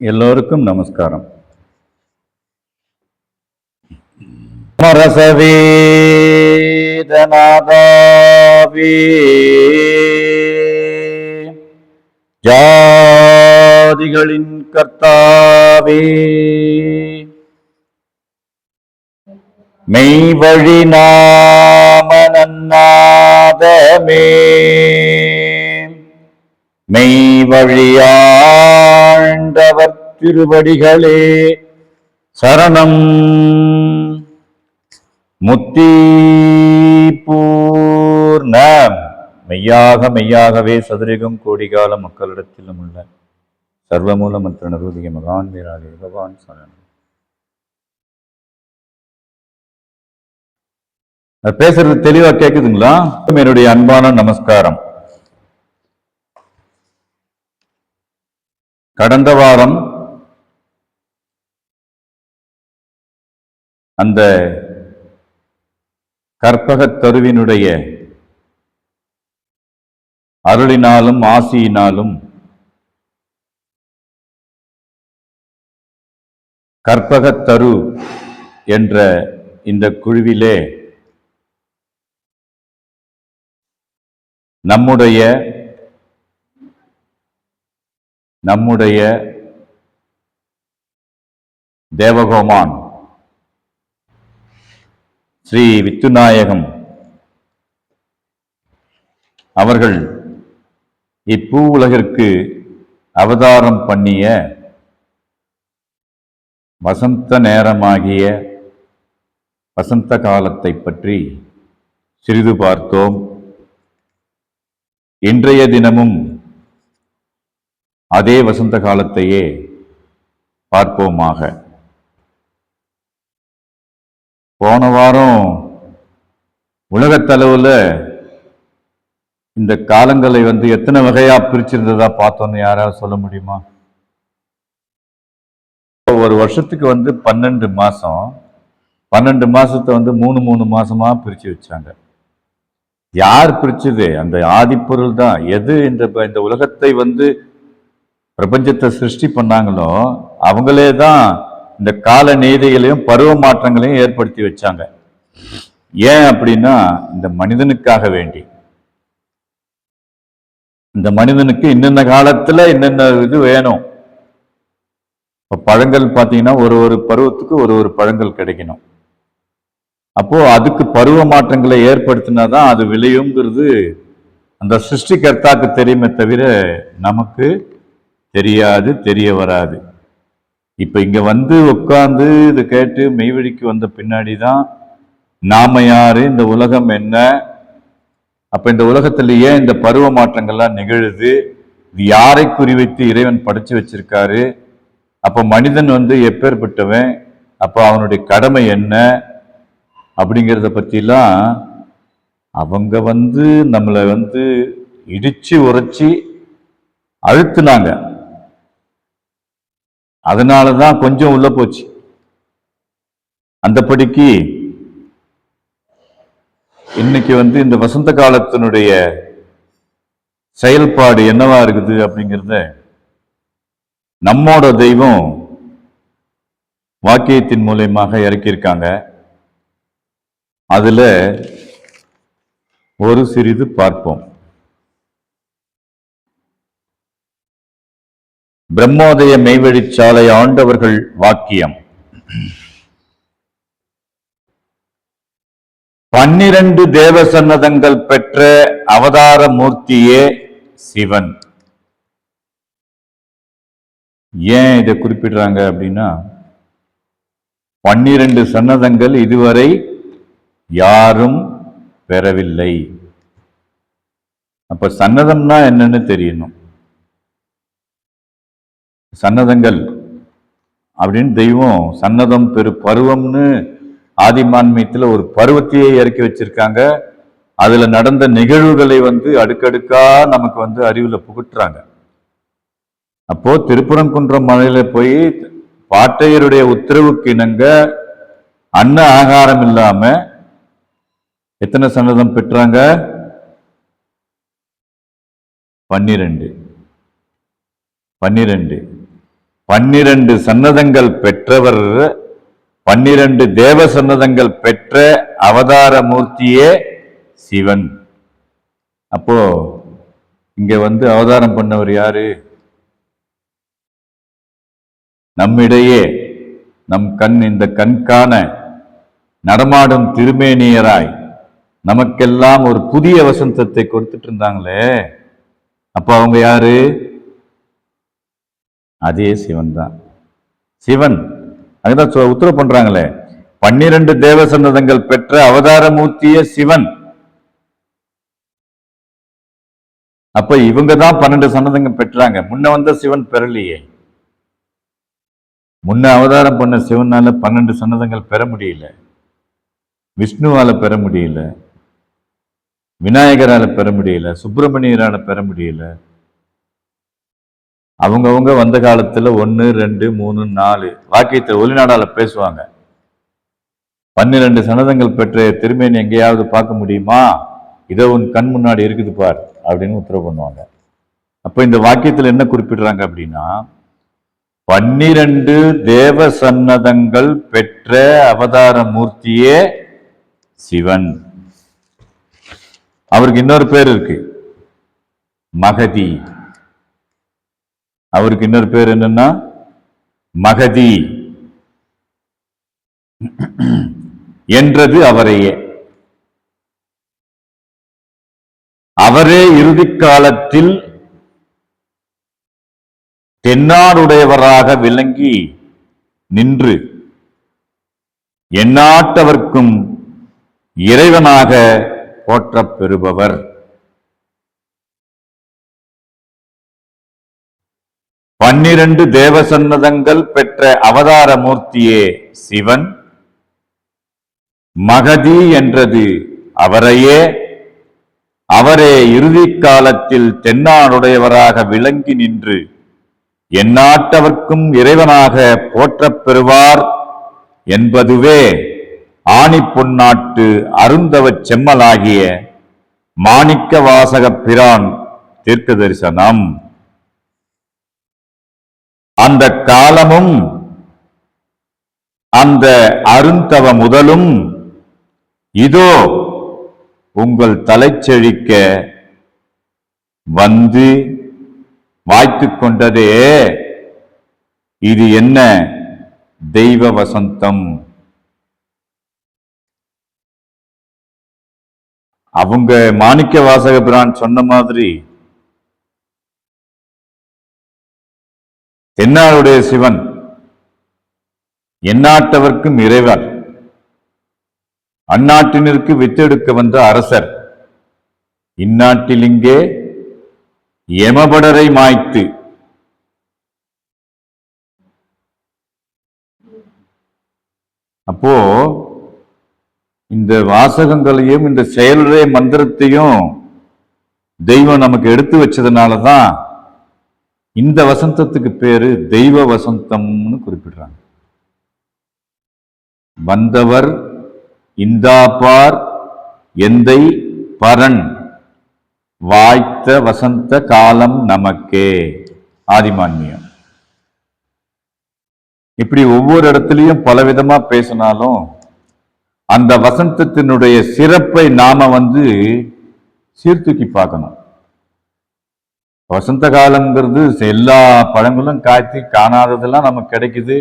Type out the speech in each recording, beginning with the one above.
எல்லோருக்கும் நமஸ்காரம். ரசவேதநாதாவே ஜாதிகளின் கர்த்தாவே, மெய்வழி நாம நன்னாதமே, மெய்வழியாண்டவர் திருவடிகளே சரணம். முத்தி பூர்ணம். மெய்யாகவே சதுரிகம் கோடிகால மக்களிடத்திலும் உள்ள சர்வமூல மற்ற நருதிக மகான் வீராகி பகவான் சரணம். பேசுறது தெளிவா கேக்குதுங்களா? என்னுடைய அன்பான நமஸ்காரம். கடந்த வாரம் அந்த கற்பகத் தருவினுடைய அருளினாலும் ஆசியினாலும் கற்பகத் தரு என்ற இந்த குழுவிலே நம்முடைய தேவகோமான் ஸ்ரீ வித்துநாயகம் அவர்கள் இப்பூ உலகிற்கு அவதாரம் பண்ணிய வசந்த நேரமாகிய வசந்த காலத்தை பற்றி சிறிது பார்த்தோம். இன்றைய தினமும் அதே வசந்த காலத்தையே பார்ப்போமாக. போன வாரம் உலகத்தளவுல இந்த காலங்களை எத்தனை வகையா பிரிச்சிருந்ததா பார்த்தோன்னு யாராவது சொல்ல முடியுமா? ஒரு வருஷத்துக்கு 12 மாசம், 12 மாசத்தை 3 மாசமா பிரிச்சு வச்சாங்க. யார் பிரிச்சது? அந்த ஆதிப்பொருள் தான். எது இந்த உலகத்தை பிரபஞ்சத்தை சிருஷ்டி பண்ணாங்களோ அவங்களே தான் இந்த கால நீதிகளையும் பருவ மாற்றங்களையும் ஏற்படுத்தி வச்சாங்க. ஏன் அப்படின்னா, இந்த மனிதனுக்காக வேண்டி. இந்த மனிதனுக்கு இன்னென்ன காலத்துல என்னென்ன இது வேணும். இப்ப பழங்கள் பார்த்தீங்கன்னா ஒரு பருவத்துக்கு ஒரு பழங்கள் கிடைக்கணும். அப்போ அதுக்கு பருவ மாற்றங்களை ஏற்படுத்தினாதான் அது விளையுங்கிறது அந்த சிருஷ்டிகர்த்தாக்கு தெரியுமே தவிர நமக்கு தெரியாது, தெரிய வராது. இப்ப இங்க உட்கார்ந்து இதை கேட்டு மெய்வழிக்கு வந்த பின்னாடிதான் நாம யாரு, இந்த உலகம் என்ன, அப்ப இந்த உலகத்திலேயே இந்த பருவ மாற்றங்கள்லாம் நிகழுது, இது யாரை குறிவைத்து இறைவன் படைச்சு வச்சிருக்காரு, அப்ப மனிதன் எப்பேற்பட்டவன், அப்ப அவனுடைய கடமை என்ன அப்படிங்கிறத பற்றிலாம் அவங்க நம்மளை இடிச்சு உரைச்சி அழுத்துனாங்க. அதனாலதான் கொஞ்சம் உள்ள போச்சு. அந்தபடிக்கு இன்னைக்கு இந்த வசந்த காலத்தினுடைய செயல்பாடு என்னவா இருக்குது அப்படிங்கிறத நம்மோட தெய்வம் வாக்கியத்தின் மூலமாக இறக்கியிருக்காங்க. அதுல ஒரு சிறிது பார்ப்போம். பிரம்மோதய மெய்வழிச்சாலை ஆண்டவர்கள் வாக்கியம். 12 தேவ சன்னதங்கள் பெற்ற அவதார மூர்த்தியே சிவன். ஏன் இதை குறிப்பிடுறாங்க அப்படின்னா, 12 சன்னதங்கள் இதுவரை யாரும் பெறவில்லை. அப்ப சன்னதம்னா என்னன்னு தெரியணும். சன்னதங்கள் அப்படின்னு தெய்வம் சன்னதம் பெரு பருவம்னு ஆதிமான்மியத்துல ஒரு பருவத்தையே இறக்கி வச்சிருக்காங்க. அதுல நடந்த நிகழ்வுகளை அடுக்கடுக்கா நமக்கு அறிவுல புகுட்டுறாங்க. அப்போ திருப்பரங்குன்றம் மலையில போய் பாட்டையருடைய உத்தரவுக்கு இணங்க அன்ன ஆகாரம் இல்லாம எத்தனை சன்னதம் பெற்றாங்க? 12. 12 சன்னதங்கள் பெற்றவர், 12 தேவ சன்னதங்கள் பெற்ற அவதார மூர்த்தியே சிவன். அப்போ இங்க அவதாரம் பண்ணவர் யாரு? நம்மிடையே நம் இந்த கண்காண நடமாடும் திருமேனியராய் நமக்கெல்லாம் ஒரு புதிய வசந்தத்தை கொடுத்துட்டு இருந்தாங்களே, அப்ப அவங்க யாரு? அதே சிவன் தான். சிவன் அதுதான் உத்தரவு பண்றாங்களே, 12 தேவ சன்னதங்கள் பெற்ற அவதார மூர்த்திய சிவன். அப்ப இவங்க தான் 12 சன்னதங்கள் பெற்றாங்க. முன்ன வந்த சிவன் பெறலையே. முன்ன அவதாரம் பண்ண சிவனால 12 சன்னதங்கள் பெற முடியல, விஷ்ணுவால பெற முடியல, விநாயகரால பெற முடியல, சுப்பிரமணியரால பெற முடியல. அவங்கவுங்க வந்த காலத்துல 1, 2, 3, 4 வாக்கியத்தில் ஒளிநாடால பேசுவாங்க. 12 சன்னதங்கள் பெற்ற திருமேனி எங்கேயாவது பார்க்க முடியுமா? இதோ உன் கண் முன்னாடி இருக்குது பார் அப்படின்னு உத்தரவு பண்ணுவாங்க. அப்ப இந்த வாக்கியத்தில் என்ன குறிப்பிடுறாங்க அப்படின்னா, 12 தேவ சன்னதங்கள் பெற்ற அவதார மூர்த்தியே சிவன். அவருக்கு இன்னொரு பேர் இருக்கு, மகதி. அவருக்கு இன்னொரு பேர் என்னன்னா மகதி என்றது அவரையே. அவரே இறுதி காலத்தில் தென்னாடுடையவராக விளங்கி நின்று எந்நாட்டவர்க்கும் இறைவனாக போற்றப் பெறுபவர். 12 தேவ சன்னதங்கள் பெற்ற அவதார மூர்த்தியே சிவன். மகதி என்றது அவரையே. அவரே இறுதி காலத்தில் தென்னாடுடையவராக விளங்கி நின்று எந்நாட்டவர்க்கும் இறைவனாக போற்றப் பெறுவார் என்பதுவே ஆணி பொன்னாட்டு அருந்தவச் செம்மலாகிய மாணிக்க வாசக பிரான் தீர்க்க தரிசனம். அந்த காலமும் அந்த அருந்தவ முதலும் இதோ உங்கள் தலைச்செழிக்க வந்து வாய்த்துக் கொண்டதே. இது என்ன தெய்வ வசந்தம். அவங்க மாணிக்க வாசக பிரான் சொன்ன மாதிரி தென்னாடுடைய சிவன் எந்நாட்டவர்க்கும் இறைவர், அந்நாட்டினருக்கு வித்தெடுக்க வந்த அரசர், இந்நாட்டில் இங்கே யமபடரை மாய்த்து அப்போ இந்த வாசகங்களையும் இந்த செயலுடைய மந்திரத்தையும் தெய்வம் நமக்கு எடுத்து வச்சதுனாலதான் இந்த வசந்தத்துக்கு பேரு தெய்வ வசந்தம்னு குறிப்பிடுறாங்க. வந்தவர் இந்தாப்பார் எந்தை பரன் வாய்த்த வசந்த காலம் நமக்கே. ஆதிமான்மியம். இப்படி ஒவ்வொரு இடத்துலையும் பலவிதமா பேசினாலும் அந்த வசந்தத்தினுடைய சிறப்பை நாம சீர்தூக்கி பார்க்கணும். வசந்த காலம்ங்கிறது எல்லா பழங்களும் காய்ச்சி காணாததெல்லாம் நமக்கு கிடைக்குது.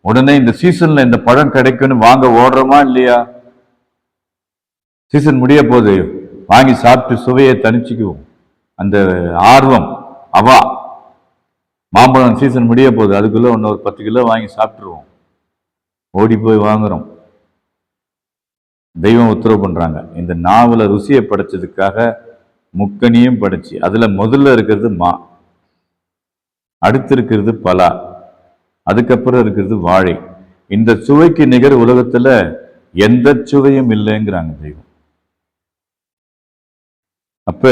உடனே இந்த சீசன்ல இந்த பழம் கிடைக்கும்னு வாங்க ஓடுறோமா இல்லையா? சீசன் முடிய போது வாங்கி சாப்பிட்டு சுவையை தணிச்சுக்குவோம். அந்த ஆர்வம் அவா. மாம்பழம் சீசன் முடிய போகுது, அதுக்குள்ள ஒரு 10 கிலோ வாங்கி சாப்பிட்டுருவோம். ஓடி போய் வாங்குறோம். தெய்வம் உத்தரவு பண்றாங்க, இந்த நாவல ருசியை படைச்சதுக்காக முக்கனியும் படைச்சு அதுல முதல்ல இருக்கிறது மா, அடுத்து இருக்கிறது பலா, அதுக்கப்புறம் இருக்கிறது வாழை. இந்த சுவைக்கு நிகர் உலகத்துல எந்த சுவையும் இல்லைங்கிறாங்க தெய்வம். அப்ப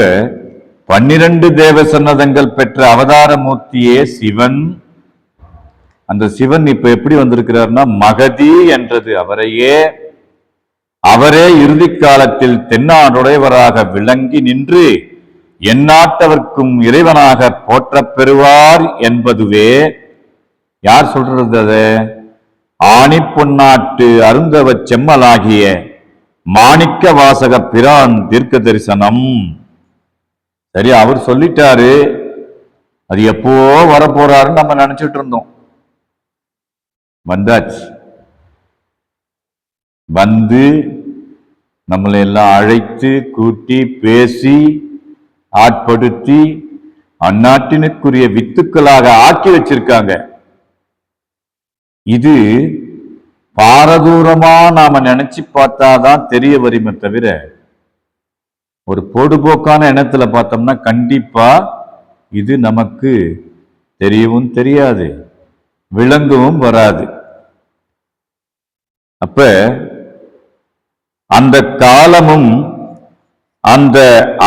12 தேவ சன்னதங்கள் பெற்ற அவதார மூர்த்தியே சிவன். அந்த சிவன் இப்ப எப்படி வந்திருக்கிறார்னா மகதி என்றது அவரையே. அவரே இறுதி காலத்தில் தென்னாடுடையவராக விளங்கி நின்று எந்நாட்டவர்க்கும் இறைவனாக போற்றப் பெறுவார் என்பதுவே யார் சொல்றது? அது ஆணி பொன்னாட்டு அருந்தவ செம்மலாகிய மாணிக்க வாசக பிரான் தீர்க்க தரிசனம். சரி, அவர் சொல்லிட்டாரு, அது எப்போ வரப்போறாருன்னு நம்ம நினைச்சிட்டு இருந்தோம். வந்தாச்சு. வந்து நம்மளை எல்லாம் அழைத்து கூட்டி பேசி ஆட்படுத்தி அந்நாட்டினுக்குரிய வித்துக்களாக ஆக்கி வச்சிருக்காங்க. இது பாரதூரமா நாம நினைச்சு பார்த்தாதான் தெரிய வருமே தவிர, ஒரு பொடுபோக்கான எண்ணத்துல பார்த்தோம்னா கண்டிப்பா இது நமக்கு தெரியவும் தெரியாது, விளங்கவும் வராது. அப்ப அந்த காலமும் அந்த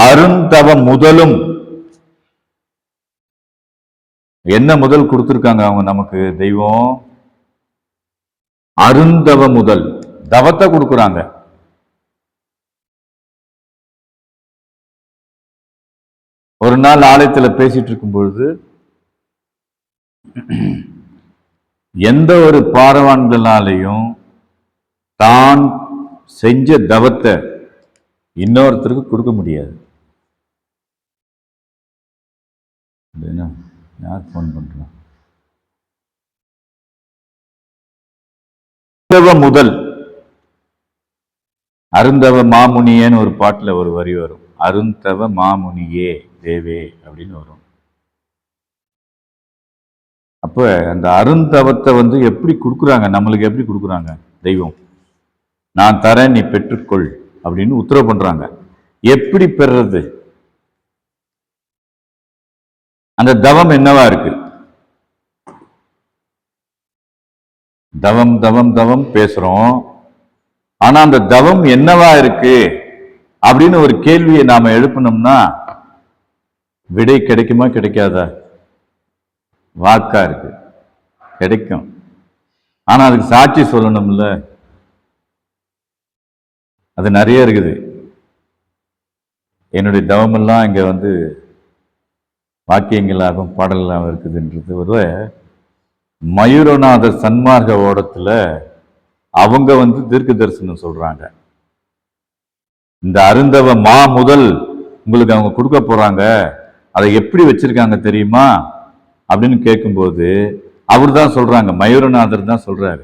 அருந்தவ முதலும் என்ன முதல் கொடுத்திருக்காங்க அவங்க நமக்கு? தெய்வம் அருந்தவ முதல் தவத்தை கொடுக்குறாங்க. ஒரு நாள் ஆலயத்தில் பேசிட்டு இருக்கும் பொழுது, எந்த ஒரு பாரவான்களாலையும் தான் செஞ்ச தவத்தை இன்னொருத்தருக்கு கொடுக்க முடியாது. யார் போன் பண்றான்? முதல் அருந்தவ மாமுனியேன்னு ஒரு பாட்டுல ஒரு வரி வரும். அருந்தவ மாமுனியே தேவே அப்படின்னு வரும். அப்ப அந்த அருந்தவத்தை எப்படி கொடுக்குறாங்க நம்மளுக்கு? எப்படி கொடுக்குறாங்க? தெய்வம் நான் தரேன், நீ பெற்றுக்கொள் அப்படின்னு உத்தரவு பண்றாங்க. எப்படி பெறுறது? அந்த தவம் என்னவா இருக்கு? தவம் தவம் தவம் பேசுறோம். ஆனா அந்த தவம் என்னவா இருக்கு அப்படின்னு ஒரு கேள்வியை நாம எழுப்பணும்னா விடை கிடைக்குமா கிடைக்காதா? வாக்கா இருக்கு, கிடைக்கும். ஆனா அதுக்கு சாட்சி சொல்லணும்ல. அது நிறைய இருக்குது. என்னுடைய தவமெல்லாம் இங்க வாக்கியங்களாகவும் பாடல்களாகவும் இருக்குதுன்றது ஒரு மயூரநாதர் சன்மார்க்க ஓடத்துல அவங்க தீர்க்க தரிசனம் சொல்றாங்க. இந்த அருந்தவ மா முதல் உங்களுக்கு அவங்க கொடுக்க போறாங்க, அதை எப்படி வச்சிருக்காங்க தெரியுமா அப்படின்னு கேட்கும்போது அவர் தான் சொல்றாங்க, மயூரநாதர் தான் சொல்றாரு,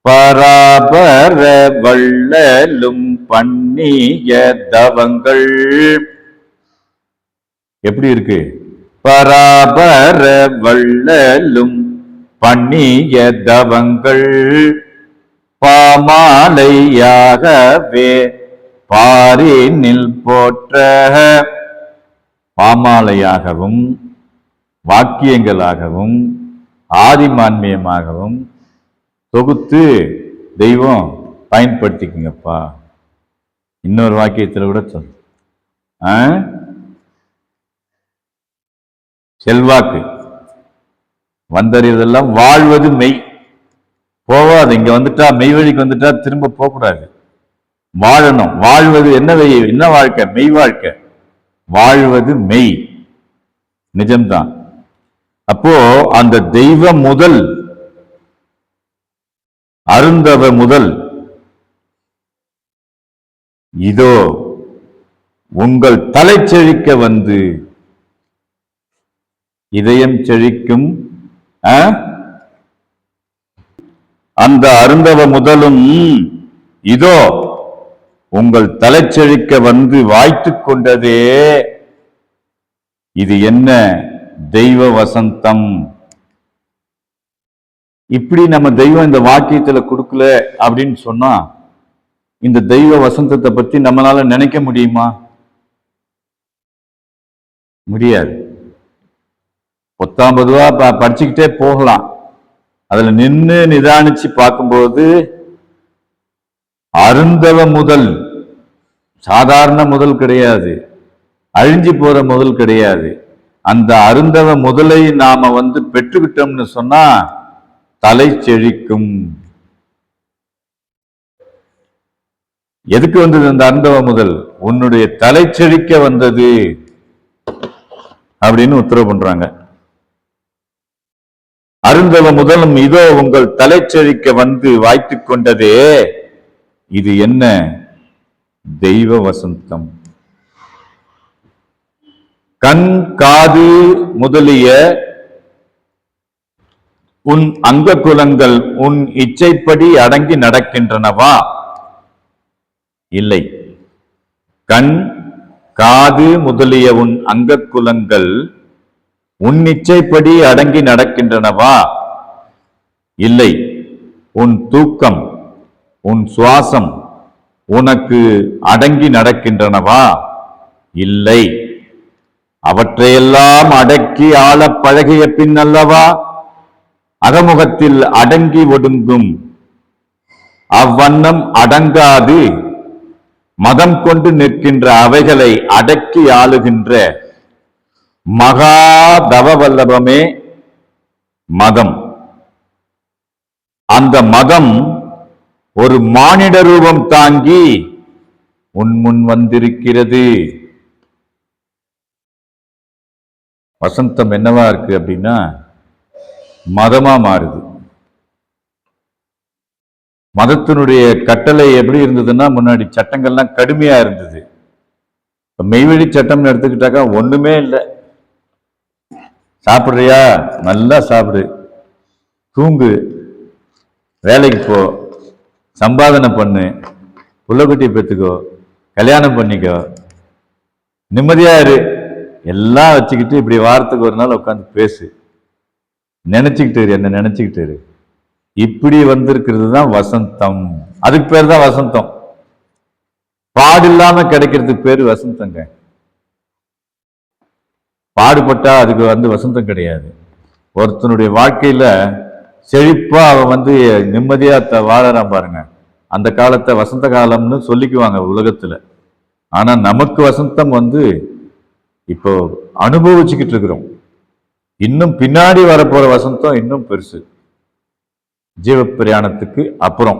பராபர வள்ளலும் பண்ணிய தவங்கள். எப்படி இருக்கு? பராபர வள்ளலும் பண்ணிய தவங்கள் பாமாலையாகவே பாரினில் போற்ற. பாமாலையாகவும் வாக்கியங்களாகவும் ஆதிமான்மியமாகவும் தொகுத்து தெய்வம் பயன்படுத்திக்குங்கப்பா. இன்னொரு வாக்கியத்தில் கூட சொல், செல்வாக்கு வந்தறிவதெல்லாம் வாழ்வது மெய். போவாது. இங்க மெய் வழிக்கு திரும்ப போகக்கூடாது. வாழணும். வாழ்வது என்ன வாழ்க்கை? மெய் வாழ்க்கை. வாழ்வது மெய், நிஜம்தான். அப்போ அந்த தெய்வ முதல் அருந்தவ முதல் இதோ உங்கள் தலை செழிக்க இதயம் செழிக்கும். அந்த அருந்தவ முதலும் இதோ உங்கள் தலை செழிக்க வாய்த்து கொண்டதே. இது என்ன தெய்வ வசந்தம். இப்படி நம்ம தெய்வம் இந்த வாக்கியத்துல கொடுக்கல அப்படின்னு சொன்னா இந்த தெய்வ வசந்தத்தை பத்தி நம்மளால நினைக்க முடியுமா? முடியாது. 19 ரூபா படிச்சுக்கிட்டே போகலாம். அதுல நின்று நிதானிச்சு பார்க்கும்போது அருந்தவ முதல் சாதாரண முதல் கிடையாது, அழிஞ்சு போற முதல் கிடையாது. அந்த அருந்தவ முதலை நாம பெற்றுக்கிட்டோம்னு சொன்னா தலை செழிக்கும். எதுக்கு வந்தது அந்த அருந்தவ முதல்? உன்னுடைய தலை செழிக்க வந்தது அப்படின்னு உத்தரவு பண்றாங்க. அருந்தவ முதலும் இதோ உங்கள் தலைச்செழிக்க வந்து வாய்த்துக் கொண்டதே, இது என்ன? தெய்வ வசந்தம். கண் காது முதலிய உன் அங்க குலங்கள் உன் இச்சைப்படி அடங்கி நடக்கின்றனவா? இல்லை. கண் காது முதலிய உன் அங்க குலங்கள் உன் இச்சைப்படி அடங்கி நடக்கின்றனவா? இல்லை. உன் தூக்கம் உன் சுவாசம் உனக்கு அடங்கி நடக்கின்றனவா? இல்லை. அவற்றையெல்லாம் அடக்கி ஆள பழகிய பின் அல்லவா அகமுகத்தில் அடங்கி ஒடுங்கும். அவ்வண்ணம் அடங்காது மதம் கொண்டு நிற்கின்ற அவைகளை அடக்கி ஆளுகின்ற மகா தவ வல்லபமே மதம். அந்த மதம் ஒரு மானிட ரூபம் தாங்கி உன் முன் வந்திருக்கிறது. வசந்தம் என்னவா இருக்கு அப்படின்னா மதமா மாறுது. மதத்தினுடைய கட்டளை எப்படி இருந்ததுன்னா, முன்னாடி சட்டங்கள்லாம் கடுமையா இருந்தது. மெய்வழி சட்டம்னு எடுத்துக்கிட்டாக்கா ஒண்ணுமே இல்லை. சாப்பிட்றியா, நல்லா சாப்பிடு, தூங்கு, வேலைக்கு போ, சம்பாதனை பண்ணு, புள்ளக்குட்டி பெற்றுக்கோ, கல்யாணம் பண்ணிக்கோ, நிம்மதியா இரு, எல்லாம் வச்சுக்கிட்டு இப்படி வாரத்துக்கு ஒரு நாள் உட்காந்து பேசு, நினைச்சுக்கிட்டு என்ன நினைச்சுக்கிட்டு. இப்படி வந்திருக்கிறது தான் வசந்தம். அதுக்கு பேர் தான் வசந்தம். பாடு இல்லாம கிடைக்கிறதுக்கு பேரு வசந்தங்க. பாடுபட்டா அதுக்கு வசந்தம் கிடையாது. ஒருத்தனுடைய வாழ்க்கையில செழிப்பா அவன் நிம்மதியா வாழறான் பாருங்க, அந்த காலத்தை வசந்த காலம்னு சொல்லிக்குவாங்க உலகத்துல. ஆனா நமக்கு வசந்தம் இப்போ அனுபவிச்சுக்கிட்டு இருக்கிறோம். இன்னும் பின்னாடி வரப்போற வசந்தம் இன்னும் பெருசு. ஜீவ பிரயாணத்துக்கு அப்புறம்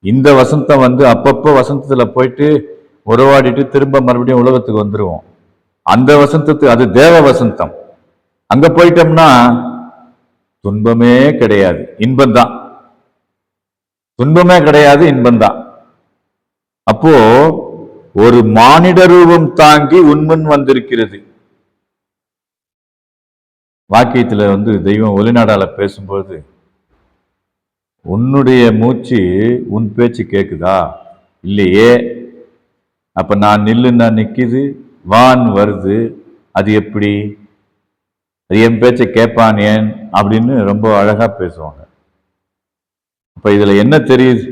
இந்த வசந்தம் அப்பப்போ வசந்தத்துல போயிட்டு உறவாடிட்டு திரும்ப மறுபடியும் உலகத்துக்கு வந்துருவோம். அந்த வசந்தத்துக்கு அது தேவ வசந்தம். அங்க போயிட்டோம்னா துன்பமே கிடையாது, இன்பம்தான். துன்பமே கிடையாது, இன்பம்தான். அப்போ ஒரு மானிட ரூபம் தாங்கி உண்மன் வந்திருக்கிறது. வாக்கியத்துல தெய்வம் ஒலிநாடால பேசும்போது, உன்னுடைய மூச்சு உன் பேச்சு கேக்குதா? இல்லையே. அப்ப நான் நில்லுன்னா நிக்குது, வான் வருது, அது எப்படி? அது என் பேச்சை கேட்பான் ஏன் அப்படின்னு ரொம்ப அழகா பேசுவாங்க. அப்ப இதுல என்ன தெரியுது?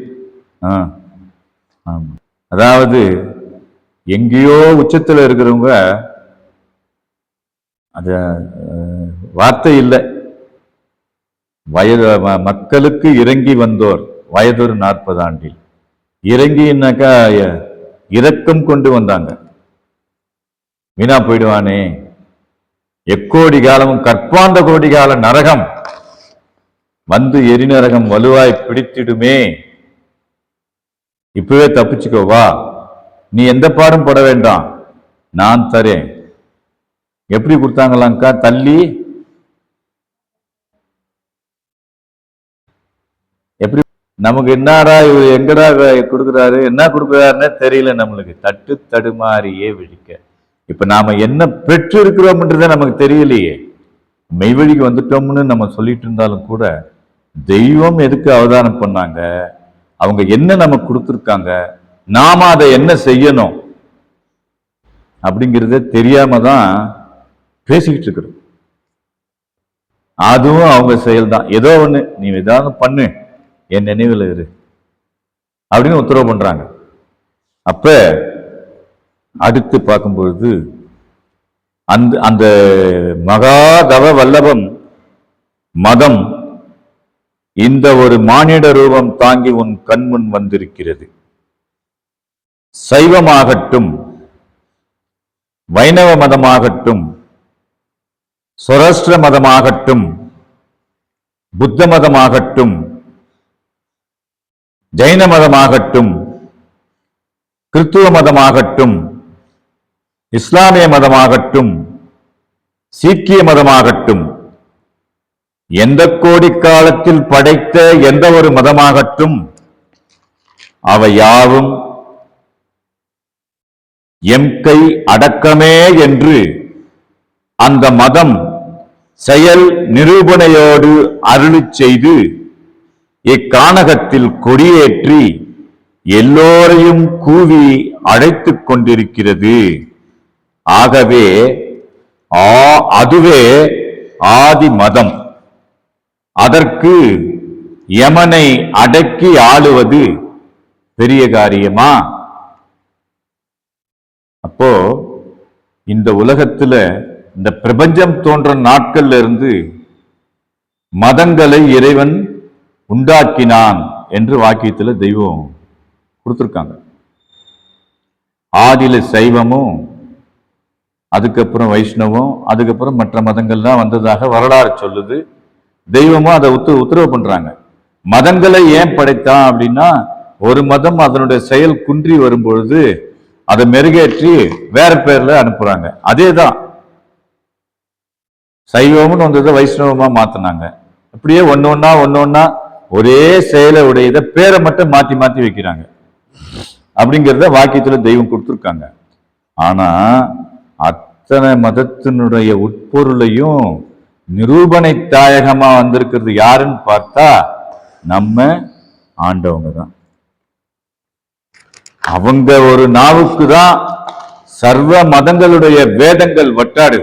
அதாவது எங்கேயோ உச்சத்துல இருக்கிறவங்க, அது வார்த்தை இல்லை, வயது மக்களுக்கு இறங்கி வந்தோர் வயதொரு 40 ஆண்டில் இறங்கினாக்கா இரக்கம் கொண்டு வந்தாங்க. வீணா போயிடுவானே, எக்கோடி காலமும் கற்பாந்த கோடி கால நரகம் எரிநரகம் வலுவாய் பிடித்திடுமே, இப்பவே தப்பிச்சுக்கோவா, நீ எந்த பாடும் பட வேண்டாம், நான் தரேன். எப்படி கொடுத்தாங்களாங்க்கா? தள்ளி எப்படி? நமக்கு என்னடா இவர் எங்கடா கொடுக்குறாரு, என்ன கொடுக்குறாருன்னு தெரியல நம்மளுக்கு. தட்டு தடுமாறியே விழிக்க. இப்ப நாம என்ன பெற்று இருக்கிறோம்ன்றத நமக்கு தெரியலையே. மெய்வழிக்கு வந்துட்டோம்னு நம்ம சொல்லிட்டு இருந்தாலும் கூட, தெய்வம் எதுக்கு அவதாரம் பண்ணாங்க, அவங்க என்ன நமக்கு கொடுத்துருக்காங்க, நாம அதை என்ன செய்யணும் அப்படிங்கிறத தெரியாம தான் பேசிக்கிட்டு இருக்கிறோம். அதுவும் அவங்க செயல்தான். ஏதோ ஒண்ணு நீ ஏதாவது பண்ணு, என் நினைவில் இரு அப்படின்னு உத்தரவு பண்றாங்க. அப்ப அடுத்து பார்க்கும் பொழுது அந்த மகாதவ வல்லபம் மதம் இந்த ஒரு மானிட ரூபம் தாங்கி உன் கண்முன் வந்திருக்கிறது. சைவமாகட்டும், வைணவ மதமாகட்டும், சொரஸ்ட்ர மதமாகட்டும், புத்த மதமாகட்டும், ஜைன மதமாகட்டும், கிறிஸ்துவ மதமாகட்டும், இஸ்லாமிய மதமாகட்டும், சீக்கிய மதமாகட்டும், எந்த கோடி காலத்தில் படைத்த எந்த ஒரு மதமாகட்டும் அவை யாவும் எம் கை அடக்கமே என்று அந்த மதம் செயல் நிரூபணையோடு அருளிச் செய்து இக்கானகத்தில் கொடியேற்றி எல்லோரையும் கூவி அழைத்துக் கொண்டிருக்கிறது. ஆகவே அதுவே ஆதி மதம். அதற்கு யமனை அடக்கி ஆளுவது பெரிய காரியமா? அப்போ இந்த உலகத்துல இந்த பிரபஞ்சம் தோன்ற நாட்கள்ல இருந்து மதங்களை இறைவன் உண்டாக்கினான் என்று வாக்கியத்துல தெய்வம் கொடுத்திருக்காங்க. ஆதியில சைவமும், அதுக்கப்புறம் வைஷ்ணவம், அதுக்கப்புறம் மற்ற மதங்கள்லாம் வந்ததாக வரலாறு சொல்லுது. தெய்வமும் அதை உத்தரவு பண்றாங்க. மதங்களை ஏன் படைத்தான் அப்படின்னா, ஒரு மதம் அதனுடைய செயல் குன்றி வரும்பொழுது அதை மெருகேற்றி வேற பேர்ல அனுப்புறாங்க. அதேதான் சைவம்னு வந்ததை வைஷ்ணவமா மாத்தினாங்க. அப்படியே ஒன்னொன்னா ஒரே செயலை உடையத பேரை மட்டும் மாத்தி மாத்தி வைக்கிறாங்க. அப்படிங்கிறத வாக்கியத்துல தெய்வம் கொடுத்துருக்காங்க. ஆனா அத்தனை மதத்தினுடைய உட்பொருளையும் நிரூபணை தாயகமா வந்திருக்கிறது யாருன்னு பார்த்தா நம்ம ஆண்டவங்க தான். அவங்க ஒரு நாவுக்கு தான் சர்வ மதங்களுடைய வேதங்கள் வட்டாடு.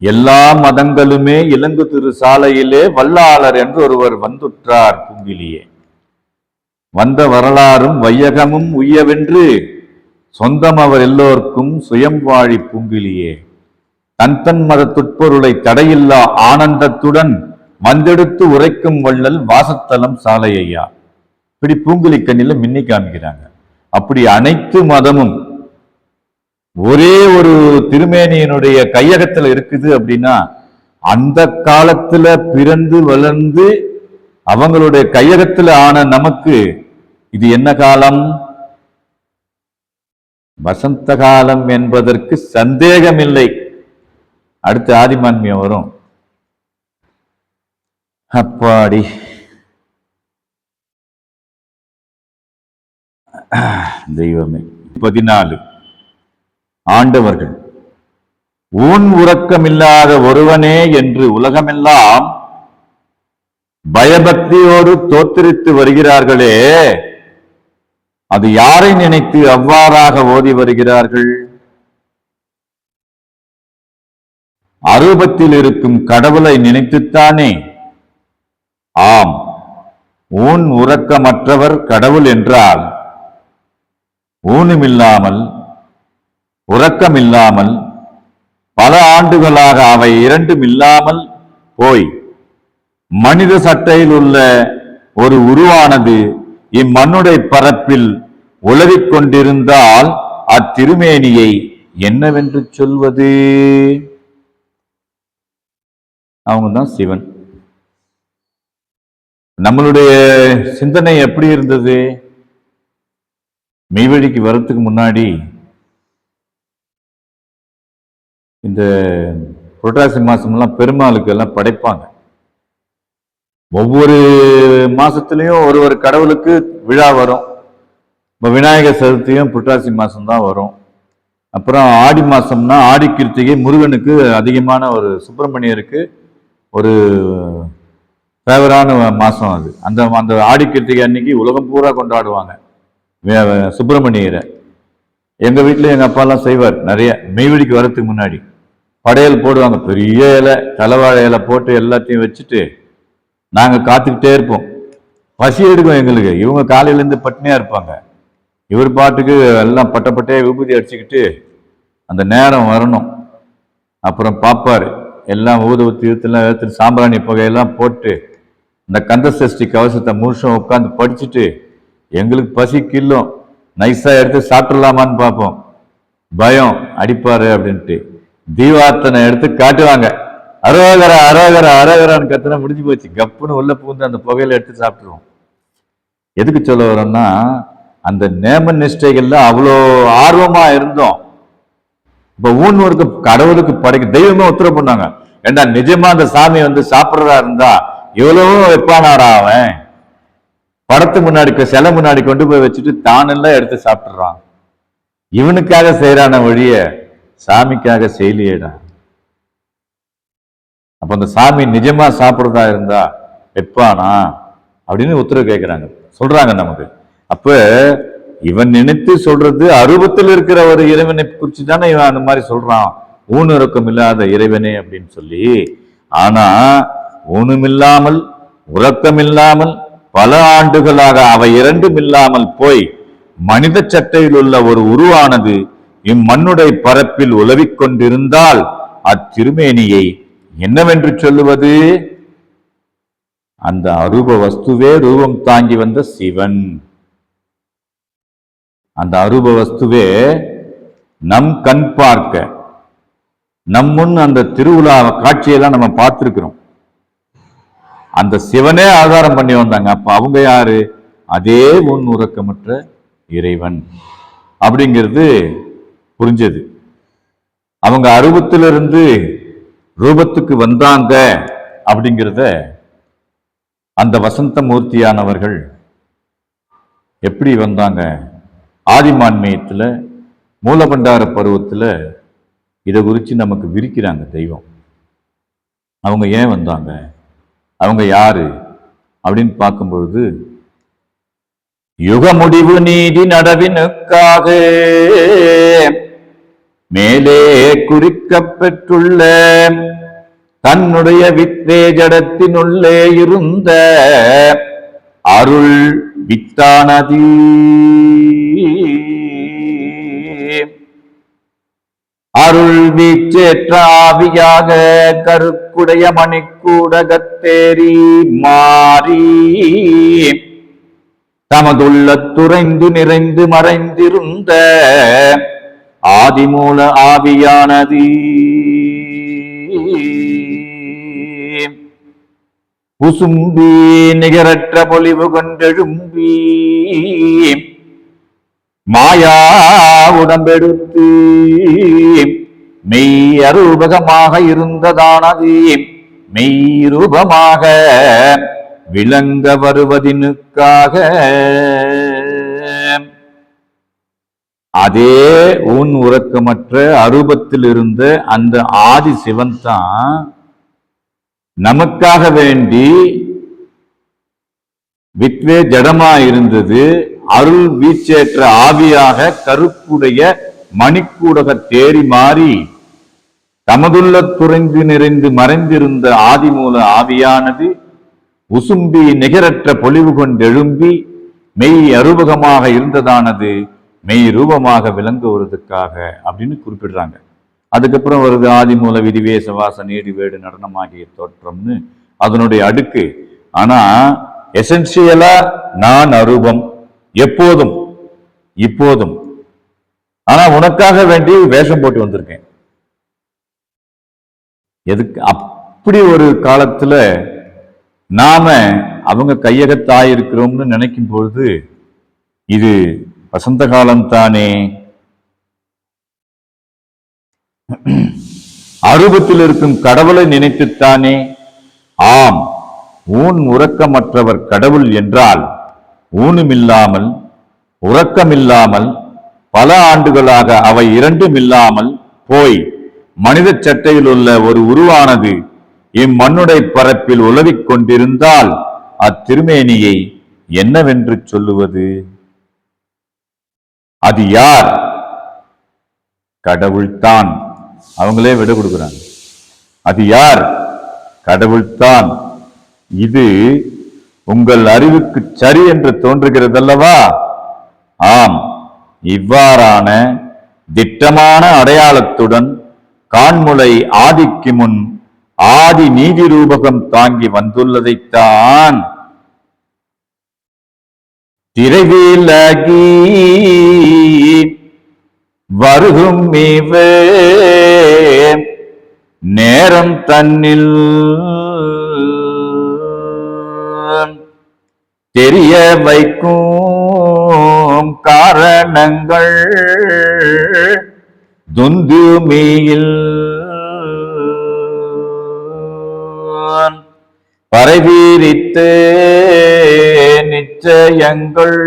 எல்லா மதங்களுமே இலங்கு திரு சாலையிலே வல்லாளர் என்று ஒருவர் வந்துற்றார் பூங்கிலியே. வந்த வரலாறும் வையகமும் உய்யவென்று சொந்தம் அவர் எல்லோருக்கும் சுயம் வாழி பூங்கிலியே. தன் மதத்துட்பொருளை தடையில்லா ஆனந்தத்துடன் வந்தெடுத்து உரைக்கும் வள்ளல் வாசத்தலம் சாலையா. இப்படி பூங்குழி கண்ணில மின்னி காண்கிறாங்க. அப்படி அனைத்து மதமும் ஒரே ஒரு திருமேனியினுடைய கையகத்துல இருக்குது அப்படின்னா, அந்த காலத்துல பிறந்து வளர்ந்து அவங்களுடைய கையகத்துல ஆன நமக்கு இது என்ன காலம்? வசந்த காலம் என்பதற்கு சந்தேகமில்லை. அடுத்து ஆதிமான்மியம் வரும். அப்பாடி தெய்வமே. 14 ஆண்டவர்கள் ஊன் உறக்கமில்லாத ஒருவனே என்று உலகமெல்லாம் பயபக்தியோடு தோத்தரித்து வருகிறார்களே, அது யாரை நினைத்து அவ்வாறாக ஓதி வருகிறார்கள்? அரூபத்தில் இருக்கும் கடவுளை நினைத்துத்தானே. ஆம், ஊன் உறக்கமற்றவர் கடவுள் என்றால் ஊனுமில்லாமல் உறக்கமில்லாமல் பல ஆண்டுகளாக அவை இரண்டும் இல்லாமல் போய் மனித சட்டையில் உள்ள ஒரு உருவானது இம்மண்ணுடைய பரப்பில் உலவிக் கொண்டிருந்தால் அத்திருமேனியை என்னவென்று சொல்வது? அவங்க தான் சிவன். நம்மளுடைய சிந்தனை எப்படி இருந்தது? மெய்வழிக்கு வர்றதுக்கு முன்னாடி இந்த புரட்டாசி மாசம்லாம் பெருமாளுக்கு எல்லாம் படைப்பாங்க. ஒவ்வொரு மாசத்துலயும் ஒரு கடவுளுக்கு விழா வரும். இப்போ விநாயகர் சதுர்த்தியும் புரட்டாசி மாசம்தான் வரும். அப்புறம் ஆடி மாசம்னா ஆடி கிருத்திகை முருகனுக்கு அதிகமான ஒரு சுப்பிரமணியருக்கு ஒரு ஃபேவரான மாசம் அது. அந்த ஆடி கிருத்திகை அன்னைக்கு உலகம் பூரா கொண்டாடுவாங்க சுப்பிரமணியரை. எங்க வீட்டுல எங்க அப்பா எல்லாம் செய்வார். நிறைய மெய்வெடிக்கு வரத்துக்கு முன்னாடி படையல் போடுவாங்க. பெரிய இலை, தலைவாழை இலை போட்டு எல்லாத்தையும் வச்சுட்டு நாங்க காத்துக்கிட்டே இருப்போம். பசி எடுக்கும் எங்களுக்கு. இவங்க காலையில இருந்து பட்டினியா இருப்பாங்க. இவர் பாட்டுக்கு எல்லாம் பட்டப்பட்டையே விபூதி அடிச்சுக்கிட்டு அந்த நேரம் வரணும். அப்புறம் பாப்பாரு எல்லாம் ஊதுவத்தி யூத்தெல்லாம் எடுத்துட்டு சாம்பிராணி புகையெல்லாம் போட்டு இந்த கந்த சஷ்டி கவசத்தை முழுசும் உட்காந்து படிச்சுட்டு எங்களுக்கு பசி கில்லும். நைஸா எடுத்து சாப்பிடலாமான்னு பார்ப்போம். பயம் அடிப்பாரு அப்படின்ட்டு தீவார்த்தனை எடுத்து காட்டுவாங்க. அரோகரா அரோகரா அரோகரான்னு கத்துனா முடிஞ்சு போச்சு. கப்புன்னு உள்ள பூந்து அந்த புகையில எடுத்து சாப்பிட்டுருவோம். எதுக்கு சொல்ல வரோம்னா, அந்த நேம நிஷ்டைகள்ல அவ்வளோ ஆர்வமா இருந்தோம். இப்ப ஊன்வருக்கு கடவுளுக்கு படைக்க தெய்வமே உத்தரவு பண்ணாங்க. ஏண்டா நிஜமா அந்த சாமி வந்து சாப்பிட்றதா இருந்தா எவ்வளவோ வைப்பானாடா அவன். படத்து முன்னாடி சிலை முன்னாடி கொண்டு போய் வச்சுட்டு தானெல்லாம் எடுத்து சாப்பிட்டுறான். இவனுக்காக செய்யறான வழிய சாமிக்காக செய்யலையேடா. அப்ப அந்த சாமி நிஜமா சாப்பிட்றதா இருந்தா வைப்பானா அப்படின்னு உத்தரவு கேட்கிறாங்க, சொல்றாங்க நமக்கு. அப்ப இவன் நினைத்து சொல்றது அரூபத்தில் இருக்கிற ஒரு இறைவனை குறிச்சு தானே இவன் அந்த மாதிரி சொல்றான், ஊனுறக்கம் இல்லாத இறைவனே அப்படின்னு சொல்லி. ஆனா ஊனுமில்லாமல் உறக்கமில்லாமல் பல ஆண்டுகளாக அவை இரண்டும் இல்லாமல் போய் மனித சட்டையில் உள்ள ஒரு உருவானது இம்மண்ணுடைய பரப்பில் உலவிக் கொண்டிருந்தால் அத்திருமேனியை என்னவென்று சொல்லுவது? அந்த அரூப வஸ்துவே ரூபம் தாங்கி வந்த சிவன். அந்த அரூப வஸ்துவே நம் கண் பார்க்க நம் முன் அந்த திருவிழா காட்சியெல்லாம் நம்ம பார்த்திருக்கிறோம். அந்த சிவனே ஆதாரம் பண்ணி வந்தாங்க. அப்ப அவங்க யாரு? அதே உன் உறக்கமற்ற இறைவன் அப்படிங்கிறது புரிஞ்சது. அவங்க அரூபத்திலிருந்து ரூபத்துக்கு வந்தாங்க அப்படிங்கிறத அந்த வசந்த மூர்த்தியானவர்கள் எப்படி வந்தாங்க? ஆதிமான்மயத்துல மூலபண்டார பருவத்துல இதை குறித்து நமக்கு விரிக்கிறாங்க தெய்வம். அவங்க ஏன் வந்தாங்க, அவங்க யாரு அப்படின்னு பார்க்கும்பொழுது, யுக முடிவு நீதி நடவினுக்காக மேலே குறிக்கப்பெற்றுள்ள தன்னுடைய வித்தே ஜடத்தினுள்ளே இருந்த அருள் வித்தானதி அருள் வீச்சேற்ற ஆவியாக கருக்குடைய மணிக்கூடகத்தேரி மாறி தமதுள்ள துறைந்து நிறைந்து மறைந்திருந்த ஆதிமூல ஆவியானது உசும்பி நிகரற்ற பொலிவு கொண்டெழும்பி மாயா உடம்பெடுத்து மெய் அரூபகமாக இருந்ததானது மெய் ரூபமாக விளங்க வருவதினுக்காக அதே உன் உறக்கமற்ற அரூபத்தில் இருந்த அந்த ஆதி சிவன் தான் நமக்காக வேண்டி வித்வே ஜடமா இருந்தது, அருள் வீச்சேற்ற ஆவியாக கருப்புடைய மணிக்கூடக தேறி மாறி தமதுள்ள துறைந்து நிறைந்து மறைந்திருந்த ஆதிமூல ஆவியானது உசும்பி நிகரற்ற பொலிவு கொண்டெழும்பி மெய் அரூபகமாக இருந்ததானது மெய் ரூபமாக விளங்குவதற்காக அப்படின்னு குறிப்பிடுறாங்க. அதுக்கப்புறம் வருது ஆதிமூல விதிவேச வாச நீடி வேடு நடனமாகிய தோற்றம்னு அதனுடைய அடுக்கு. ஆனா எசென்சியலா நான் அரூபம் எப்போதும் இப்போதும். ஆனா உனக்காக வேண்டி வேஷம் போட்டு வந்திருக்கேன். எதுக்கு? அப்படி ஒரு காலத்துல நாம அவங்க கையகத்தாயிருக்கிறோம்னு நினைக்கும் பொழுது இது வசந்த காலம் தானே. அரூபத்தில் இருக்கும் கடவுளை நினைத்துத்தானே. ஆம், ஊன் உறக்கமற்றவர் கடவுள் என்றால் ஊனுமில்லாமல் உறக்கமில்லாமல் பல ஆண்டுகளாக அவை இரண்டும் இல்லாமல் போய் மனித சட்டையில் உள்ள ஒரு உருவானது இம்மண்ணுடைய பரப்பில் உலவிக் கொண்டிருந்தால் அத்திருமேனியை என்னவென்று சொல்லுவது? அது யார்? கடவுள்தான். அவங்களே விட கொடுக்கிறாங்க. அது யார்? கடவுள்தான். இது உங்கள் அறிவுக்கு சரி என்று தோன்றுகிறதல்லவா? ஆம், இவ்வாறான திட்டமான அடையாளத்துடன் காண்முலை ஆதிக்கு முன் ஆதி நீதி ரூபகம் தாங்கி வந்துள்ளதைத்தான் திரைவிலகி வருகும் மீவே நேரம் தன்னில் தெரிய வைக்கும் காரணங்கள் துந்துமியில் பறைவீரித்து நிச்சயங்கள்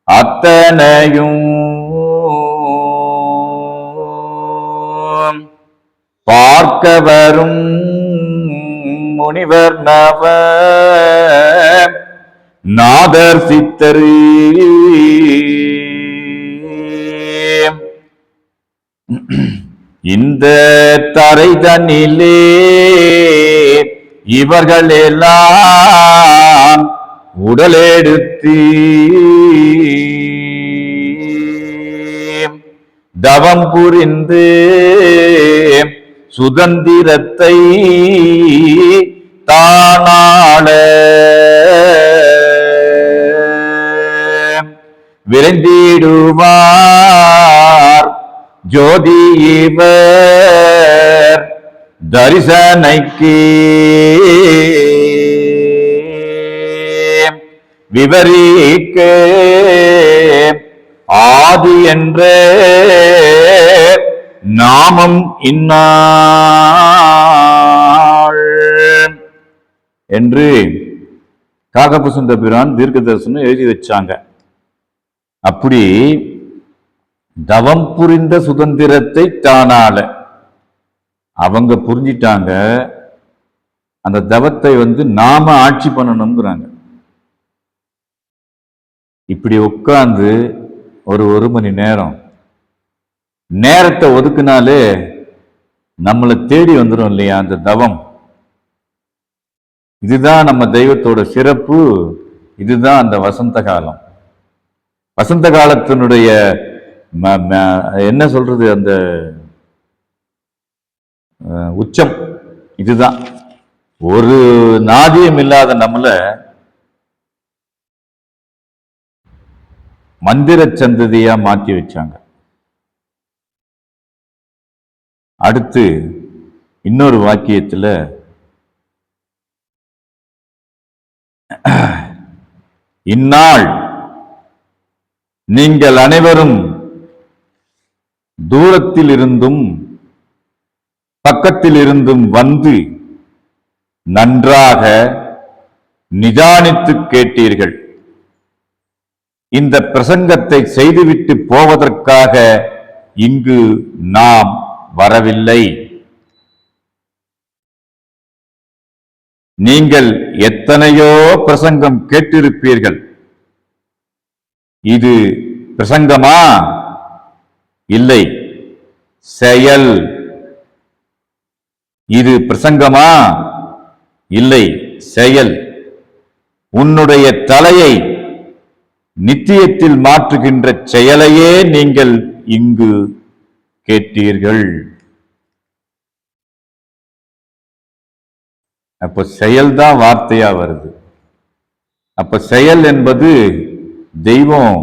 அத்தனையும் பார்க்க வரும் முனிவர் நவ நாதர் சித்தரு இந்த தரை தன்னிலே இவர்கள் எல்லாம் உடலெடுத்து தவம் புரிந்து சுதந்திரத்தை தானாள விரைந்திடுவார் ஜோதி இவர் தரிசனைக்கு விவரிக்க ஆதி என்ற நாமம் இன்னாள் என்று காகபசுந்த பிரான் தீர்க்க தரிசனம் எழுதி வச்சாங்க. அப்படி தவம் புரிந்த சுதந்திரத்தை தானால அவங்க புரிஞ்சிட்டாங்க. அந்த தவத்தை நாம ஆட்சி பண்ணணும்ங்கிறாங்க. இப்படி உட்கார்ந்து ஒரு மணி நேரத்தை ஒதுக்குனாலே நம்மளை தேடி வந்துடும் இல்லையா அந்த தவம். இதுதான் நம்ம தெய்வத்தோட சிறப்பு. இதுதான் அந்த வசந்த காலம். வசந்த காலத்தினுடைய என்ன சொல்றது, அந்த உச்சம் இதுதான். ஒரு நாதியம் இல்லாத நம்மள மந்திர சந்ததியா மாற்றி வச்சாங்க. அடுத்து இன்னொரு வாக்கியத்துல இந்நாள் நீங்கள் அனைவரும் தூரத்தில் இருந்தும் பக்கத்தில் இருந்தும் வந்து நன்றாக நிதானித்து கேட்டீர்கள். இந்த பிரசங்கத்தை செய்துவிட்டு போவதற்காக இங்கு நாம் வரவில்லை. நீங்கள் எத்தனையோ பிரசங்கம் கேட்டிருப்பீர்கள். இது பிரசங்கமா? இல்லை, செயல். இது பிரசங்கமா? இல்லை, செயல். உன்னுடைய தலையை நித்தியத்தில் மாற்றுகின்ற செயலையே நீங்கள் இங்கு கேட்டீர்கள். அப்ப செயல்தான் வார்த்தையா வருது. அப்ப செயல் என்பது தெய்வம்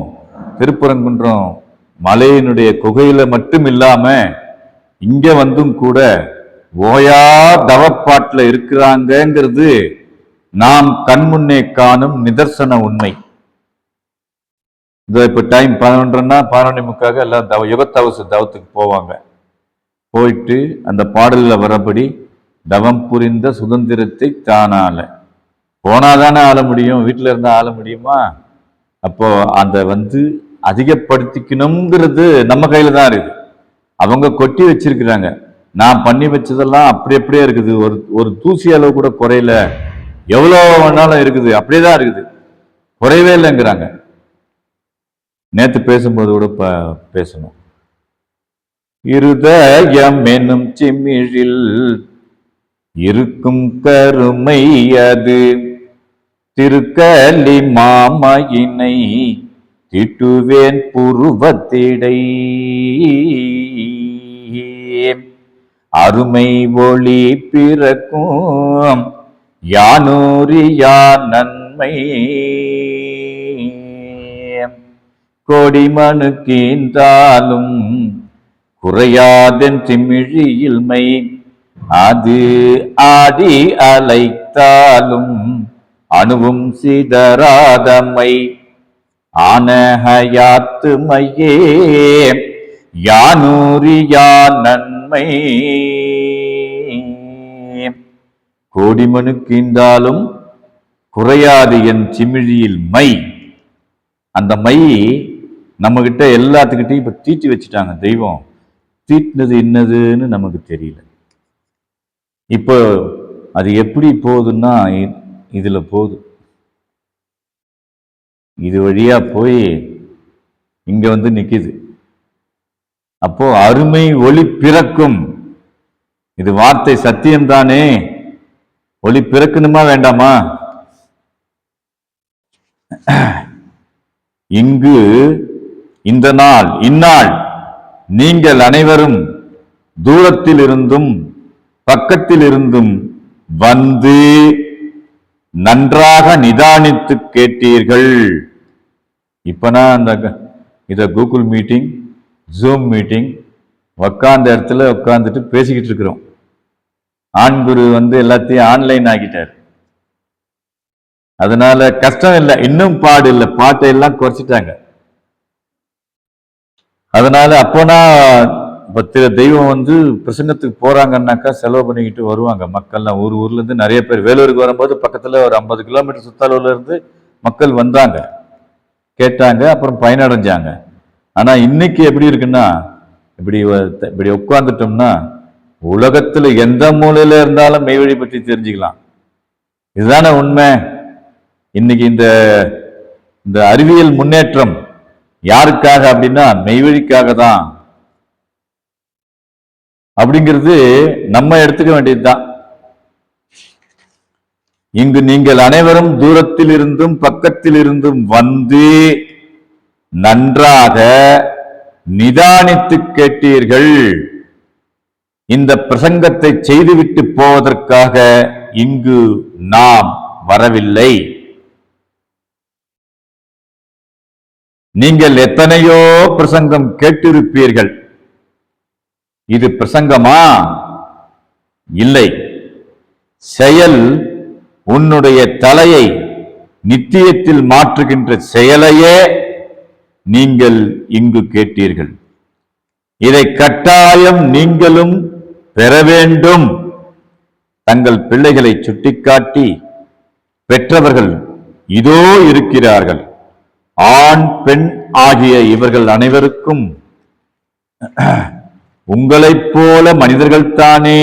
திருப்பரங்குன்றம் மலையினுடைய குகையில மட்டும் இல்லாம இங்க வந்தும் கூட ஓயா தவப்பாட்டுல இருக்கிறாங்கிறது நாம் கண்முன்னே காணும் நிதர்சன உண்மை. இப்ப டைம் 11:30ன்னா 11:45 எல்லாம் யுகத்தவசு தவத்துக்கு போவாங்க. போயிட்டு அந்த பாடல்ல வரபடி தவம் புரிந்த சுதந்திரத்தை தானால போனாதானே ஆள முடியும். வீட்டுல இருந்தா ஆள முடியுமா? அப்போ அந்த அதிகப்படுத்திக்கணுங்கிறது நம்ம கையில தான் இருக்கு. அவங்க கொட்டி வச்சிருக்கிறாங்க. நான் பண்ணி வச்சதெல்லாம் அப்படி அப்படியே இருக்குது. ஒரு தூசி அளவு கூட குறையல. எவ்வளோ வேணாலும் இருக்குது, அப்படியேதான் இருக்குது, குறையவே இல்லைங்கிறாங்க. நேத்து பேசும்போது கூட பேசணும். இருதயம் என்னும் சிமிழில் இருக்கும் கருமை அது திருக்கலி மாமையினை திட்டுவேன் புருவத்திடை அருமை ஒளி பிறக்கும் யானூரியா நன்மை கோடிமனு கீந்தாலும் குறையாதென் திமிழியில்மை அது ஆடி அலைத்தாலும் அணுவும் சிதறாதமை ஆனஹயாத்துமையே யானூரியா நன்மை கோடிமனு கீண்டாலும் குறையாது என் சிமிழியில் மை. அந்த மை நம்ம கிட்ட எல்லாத்துக்கிட்டையும் இப்ப தீட்டி வச்சுட்டாங்க. தெய்வம் தீட்டினது என்னதுன்னு நமக்கு தெரியல. இப்போ அது எப்படி போகுதுன்னா இதுல போகுது. இது வழியா போய் இங்க வந்து நிக்குது. அப்போ அருமை ஒளி பிறக்கும். இது வார்த்தை சத்தியம்தானே. ஒளி பிறக்கணுமா வேண்டாமா? இங்கு இந்த நாள் இந்நாள் நீங்கள் அனைவரும் தூரத்தில் இருந்தும் பக்கத்தில் இருந்தும் வந்து நன்றாக நிதானித்து கேட்டீர்கள். இப்பனா அந்த இத கூகுள் மீட்டிங், ஜூம் மீட்டிங் உட்கார்ந்த இடத்துல உட்கார்ந்துட்டு பேசிக்கிட்டு இருக்கிறோம். ஆண்குரு வந்து எல்லாத்தையும் ஆன்லைன் ஆக்கிட்டார். அதனால கஷ்டம் இல்லை, இன்னும் பாடு இல்லை, பாட்டை எல்லாம் குறைச்சிட்டாங்க. அதனால அப்போனா தெய்வம் வந்து பிரசங்கத்துக்கு போறாங்கன்னாக்கா செலவு பண்ணிக்கிட்டு வருவாங்க மக்கள்லாம். ஊர்ல இருந்து நிறைய பேர். வேலூருக்கு வரும்போது பக்கத்துல ஒரு 50 கிலோமீட்டர் சுத்தளவுல இருந்து மக்கள் வந்தாங்க, கேட்டாங்க, அப்புறம் பயனடைஞ்சாங்க. ஆனா இன்னைக்கு எப்படி இருக்குன்னா, இப்படி உட்கார்ந்துட்டோம்னா உலகத்துல எந்த மூலையில இருந்தாலும் மெய்வழி பற்றி தெரிஞ்சுக்கலாம். இதுதானே உண்மை. இன்னைக்கு இந்த அறிவியல் முன்னேற்றம் யாருக்காக அப்படின்னா மெய்வழிக்காக தான் அப்படிங்கிறது நம்ம எடுத்துக்க வேண்டியதுதான். இங்கு நீங்கள் அனைவரும் தூரத்தில் இருந்தும் பக்கத்தில் இருந்தும் வந்து நன்றாக நிதானித்து கேட்டீர்கள். இந்த பிரசங்கத்தை செய்துவிட்டு போவதற்காக இங்கு நாம் வரவில்லை. நீங்கள் எத்தனையோ பிரசங்கம் கேட்டிருப்பீர்கள். இது பிரசங்கமா? இல்லை. செயல் உன்னுடைய தலையை நித்தியத்தில் மாற்றுகின்ற செயலையே நீங்கள் இங்கு கேட்டீர்கள். இதை கட்டாயம் நீங்களும் பெற வேண்டும். தங்கள் பிள்ளைகளை சுட்டிக்காட்டி பெற்றவர்கள் இதோ இருக்கிறார்கள். ஆண் பெண் ஆகிய இவர்கள் அனைவருக்கும் உங்களைப் போல மனிதர்கள் தானே.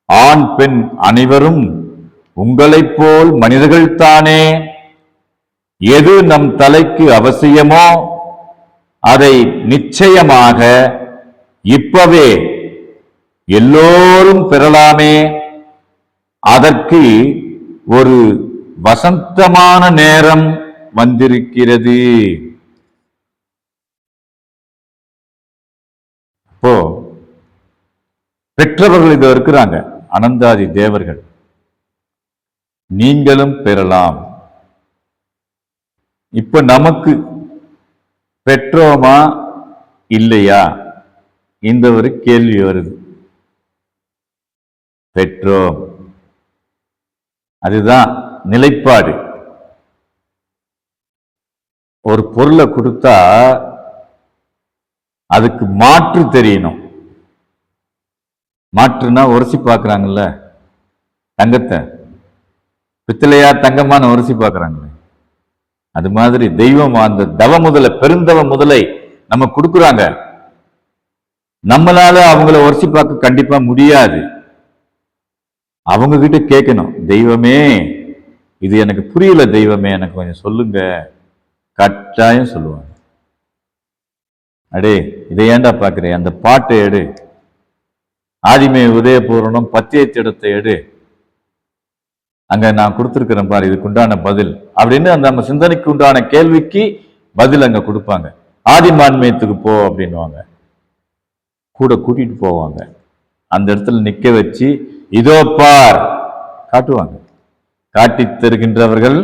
ஆண் பெண் அனைவரும் உங்களைப் போல் மனிதர்கள் தானே. எது நம் தலைக்கு அவசியமோ அதை நிச்சயமாக இப்பவே எல்லோரும் பெறலாமே. அதற்கு ஒரு வசந்தமான நேரம் வந்திருக்கிறது. இப்போ பெற்றவர்கள் இது இருக்கிறாங்க, அனந்தாதி தேவர்கள். நீங்களும் பெறலாம். இப்ப நமக்கு பெற்றோமா இல்லையா இந்த ஒரு கேள்வி வருது. பெற்றோம், அதுதான் நிலைப்பாடு. ஒரு பொருளை கொடுத்தா அதுக்கு மாற்று தெரியணும். மாற்றுனா உரசி பார்க்கறாங்கல்ல, தங்கத்தை பித்தளையா தங்கமான உரசி பார்க்கறாங்களே, அது மாதிரி தெய்வம் அந்த தவ முதலை, பெருந்தவ முதலை நம்ம கொடுக்குறாங்க. நம்மளால அவங்கள உரசி பார்க்க கண்டிப்பா முடியாது. அவங்க கிட்ட கேட்கணும், தெய்வமே இது எனக்கு புரியல, தெய்வமே எனக்கு கொஞ்சம் சொல்லுங்க. கட்டாயம் சொல்லுவாங்க. அடே இதை ஏண்டா பாக்குறேன், அந்த பாட்டை எடு, ஆதிமே உதயபூரணம் பத்தியத்திடத்தை எடு, அங்க நான் கொடுத்திருக்கிறேன் பாரு, இதுக்கு உண்டான பதில் அப்படின்னு அந்த நம்ம சிந்தனைக்கு உண்டான கேள்விக்கு பதில் அங்க கொடுப்பாங்க. ஆதிமான்மயத்துக்கு போ அப்படின்வாங்க, கூட கூட்டிட்டு போவாங்க. அந்த இடத்துல நிக்க வச்சு இதோ பார் காட்டுவாங்க. காட்டி தருகின்றவர்கள்.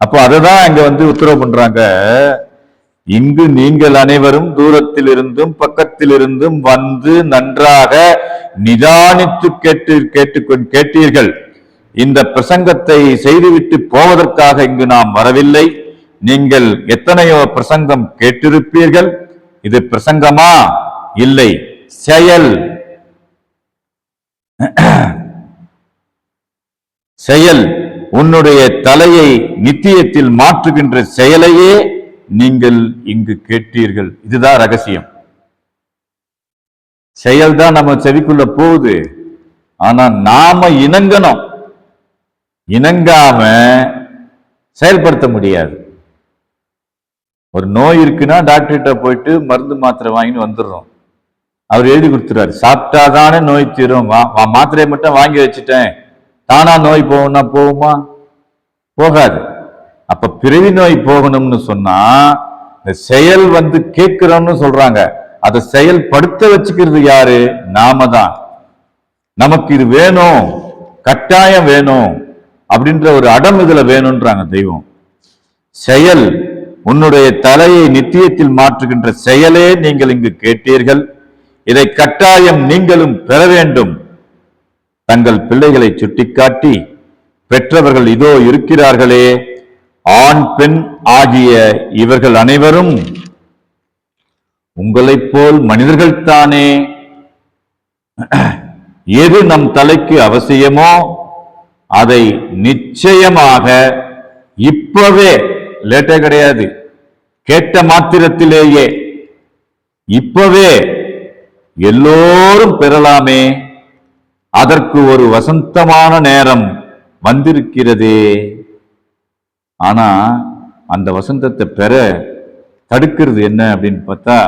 அப்போ அததான் இங்க வந்து உத்தரவு பண்றாங்க. இங்கு நீங்கள் அனைவரும் தூரத்தில் இருந்தும் பக்கத்தில் இருந்தும் வந்து நன்றாக நிதானித்து கேட்டீர்கள். இந்த பிரசங்கத்தை செய்துவிட்டு போவதற்காக இங்கு நாம் வரவில்லை. நீங்கள் எத்தனையோ பிரசங்கம் கேட்டிருப்பீர்கள். இது பிரசங்கமா? இல்லை, செயல். செயல் உன்னுடைய தலையை நித்தியத்தில் மாற்றுகின்ற செயலையே நீங்கள் இங்கு கேட்டீர்கள். இதுதான் ரகசியம். செயல்தான் நம்ம செவிக்குள்ள போகுது. ஆனா நாம இணங்கணும். இணங்காம செயல்படுத்த முடியாது. ஒரு நோய் இருக்குன்னா டாக்டர்கிட்ட போயிட்டு மருந்து மாத்திரை வாங்கின்னு வந்துடுறோம். அவர் எழுதி கொடுத்துறாரு, சாப்பிட்டாதானே நோய் தீரும், மாத்திரையை மட்டும் வாங்கி வச்சுட்டேன் தானா நோய் போகும்னா போகுமா? போகாது. அப்ப பிறவி நோய் போகணும்னு சொன்னா இந்த செயல் கேட்கிறோம்னு சொல்றாங்க, அதை செயல்படுத்த வச்சுக்கிறது யாரு? நாம தான். நமக்கு இது வேணும், கட்டாயம் வேணும் அப்படின்ற ஒரு அடம் இதுல வேணும்ன்றாங்க தெய்வம். செயல் உன்னுடைய தலையை நித்தியத்தில் மாற்றுகின்ற செயலே நீங்கள் இங்கு கேட்டீர்கள். இதை கட்டாயம் நீங்களும் பெற வேண்டும். தங்கள் பிள்ளைகளை சுட்டிக்காட்டி, பெற்றவர்கள் இதோ இருக்கிறார்களே, ஆண் பெண் ஆகிய இவர்கள் அனைவரும் உங்களைப் போல் மனிதர்கள் தானே. எது நம் தலைக்கு அவசியமோ அதை நிச்சயமாக இப்பவே, லேட்டே கிடையாது, கேட்ட மாத்திரத்திலேயே இப்பவே எல்லோரும் பெறலாமே. அதற்கு ஒரு வசந்தமான நேரம் வந்திருக்கிறதே. ஆனா அந்த வசந்தத்தை பெற தடுக்கிறது என்ன அப்படின்னு பார்த்தா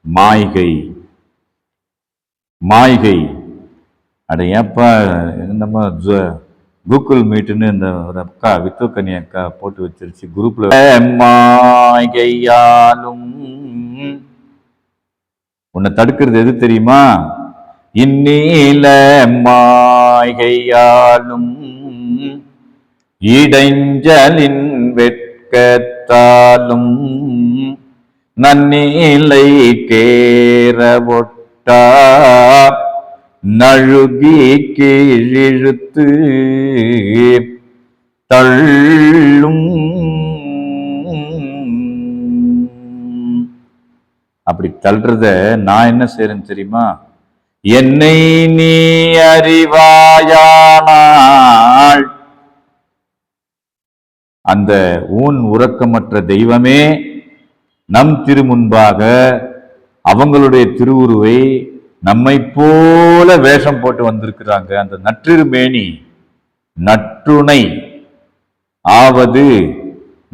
மாய்கை. மாய்கை. அட ஏப்பா, நம்ம கூகுள் மீட்டுன்னு இந்த ஒரு அக்கா வித்துக்கனி அக்கா போட்டு வச்சிருச்சு குரூப்ல. மாய்கையாலும் உன்னை தடுக்கிறது எது தெரியுமா? இந்நீல மாய்கையாலும் இடைஞ்சலின் வெட்கத்தாலும் நன்னீலை கேரவொட்டா நழுகி கீழிழுத்து தள்ளும். அப்படி தள்ளுறத நான் என்ன செய்யறேன்னு தெரியுமா? என்னை நீ அறிவாயானால் அந்த ஊன் உறக்கமற்ற தெய்வமே நம் திருமுன்பாக அவங்களுடைய திருவுருவை நம்மை போல வேஷம் போட்டு வந்திருக்கிறாங்க. அந்த நற்றிருமேனி நற்றுணை ஆவது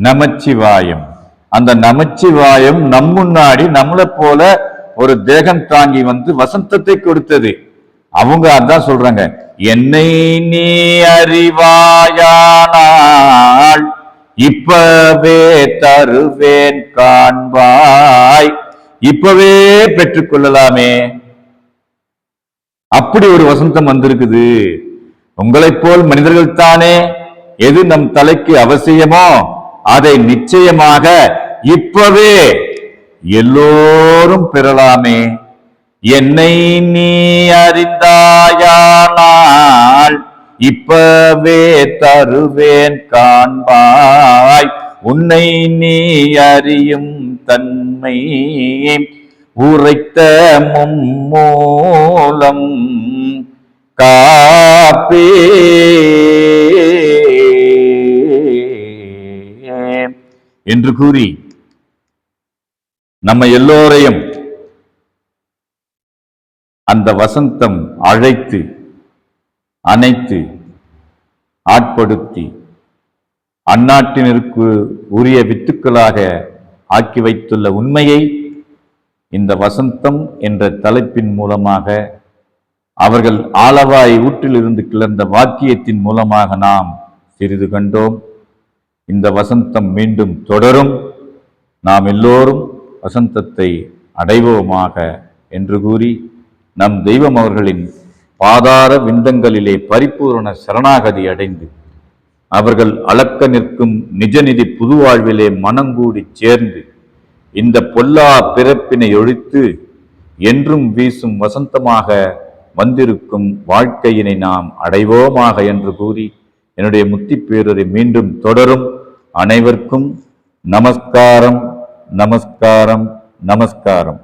நமச்சிவாயம். அந்த நமச்சிவாயம் நம் முன்னாடி நம்மளை போல ஒரு தேகம் தாங்கி வசந்தத்தை கொடுத்தது. அவங்க அதான் சொல்றாங்க, என்னை நீ அறிவாயானால் இப்பவே தருவேன் காண்பாய். இப்பவே பெற்றுக்கொள்ளலாமே. அப்படி ஒரு வசந்தம் வந்திருக்குது. உங்களைப் போல் மனிதர்கள் தானே. எது நம் தலைக்கு அவசியமோ அதை நிச்சயமாக இப்பவே எல்லோரும் பெறலாமே. என்னை நீ அறிந்தாயானால் இப்பவே தருவேன் காண்பாய். உன்னை நீ அறியும் தன்மை உரைத்த மும்மூலம் காப்பே என்று கூறி நம்ம எல்லோரையும் அந்த வசந்தம் அழைத்து அணைத்து ஆட்படுத்தி அந்நாட்டினருக்கு உரிய வித்துக்களாக ஆக்கி வைத்துள்ள உண்மையை இந்த வசந்தம் என்ற தலைப்பின் மூலமாக, அவர்கள் ஆலவாய் ஊற்றிலிருந்து கிளர்ந்த வாக்கியத்தின் மூலமாக நாம் சிறிது கண்டோம். இந்த வசந்தம் மீண்டும் தொடரும். நாம் எல்லோரும் வசந்தத்தை அடைவோமாக என்று கூறி நம் தெய்வம் அவர்களின் பாதார விந்தங்களிலே பரிபூரண சரணாகதி அடைந்து அவர்கள் அளக்க நிற்கும் நிஜநிதி புதுவாழ்விலே மனங்கூடி சேர்ந்து இந்த பொல்லா பிறப்பினை ஒழித்து என்றும் வீசும் வசந்தமாக வந்திருக்கும் வாழ்க்கையினை நாம் அடைவோமாக என்று கூறி என்னுடைய முத்தி பேரரை மீண்டும் தொடரும். அனைவருக்கும் நமஸ்காரம், நமஸ்காரம், நமஸ்காரம்.